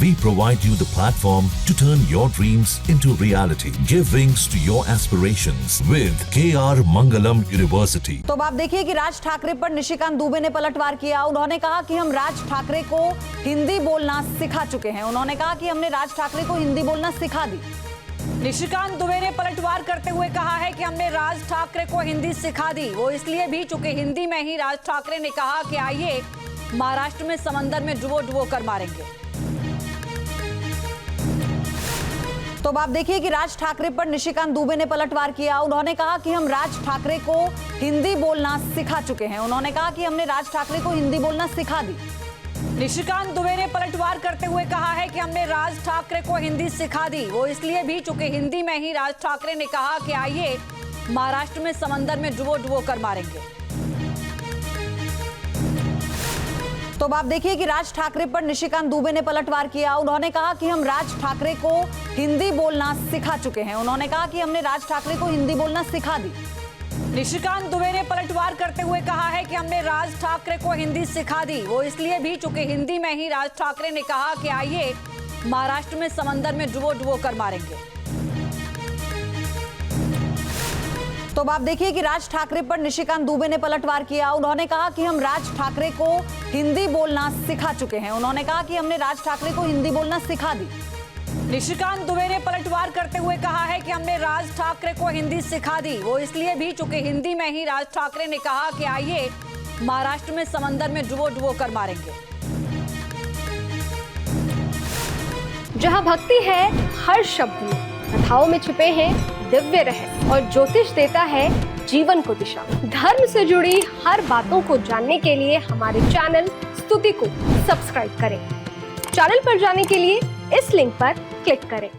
We provide you the platform to turn your dreams into reality. Give wings to your aspirations with KR Mangalam University. तो अब आप देखिए कि राज ठाकरे पर निशिकांत दुबे ने पलटवार किया। उन्होंने कहा कि हम राज ठाकरे को हिंदी बोलना सिखा चुके हैं। उन्होंने कहा कि हमने राज ठाकरे को हिंदी बोलना सिखा दी। निशिकांत दुबे ने पलटवार करते हुए कहा है कि हमने राज ठाकरे को हिंदी सिखा दी, वो इसलिए भी चूंकि हिंदी में ही राज ठाकरे ने कहा कि आइए महाराष्ट्र में समंदर में डुबो डुबो कर मारेंगे। तो अब आप देखिए कि राज ठाकरे पर निशिकांत दुबे ने पलटवार किया। उन्होंने कहा कि हम राज ठाकरे को हिंदी बोलना सिखा चुके हैं। उन्होंने कहा कि हमने राज ठाकरे को हिंदी बोलना सिखा दी। निशिकांत दुबे ने पलटवार करते हुए कहा है कि हमने राज ठाकरे को हिंदी सिखा दी, वो इसलिए भी चूंकि हिंदी में ही राज ठाकरे ने कहा कि आइए महाराष्ट्र में समंदर में डुबो डुबो कर मारेंगे। तो अब आप देखिए कि राज ठाकरे पर निशिकांत दुबे ने पलटवार किया। उन्होंने कहा कि हम राज ठाकरे को हिंदी बोलना सिखा चुके हैं। उन्होंने कहा कि हमने राज ठाकरे को हिंदी बोलना सिखा दी। निशिकांत दुबे ने पलटवार करते हुए कहा है कि हमने राज ठाकरे को हिंदी सिखा दी, वो इसलिए भी चूंकि हिंदी में ही राज ठाकरे ने कहा कि आइए महाराष्ट्र में समंदर में डुबो डुबो कर मारेंगे। तो अब आप देखिए कि राज ठाकरे पर निशिकांत दुबे ने पलटवार किया। उन्होंने कहा कि हम राज ठाकरे को हिंदी बोलना सिखा चुके हैं। उन्होंने कहा कि हमने राज ठाकरे को हिंदी बोलना सिखा दी। निशिकांत दुबे ने पलटवार करते हुए कहा है कि हमने राज ठाकरे को हिंदी सिखा दी, वो इसलिए भी चूंकि हिंदी में ही राज ठाकरे ने कहा कि आइए महाराष्ट्र में समंदर में डुबो डुबो कर मारेंगे। जहाँ भक्ति है हर शब्द में, कथाओं में छुपे हैं दिव्य रहस्य और ज्योतिष देता है जीवन को दिशा। धर्म से जुड़ी हर बातों को जानने के लिए हमारे चैनल स्तुति को सब्सक्राइब करें। चैनल पर जाने के लिए इस लिंक पर क्लिक करें।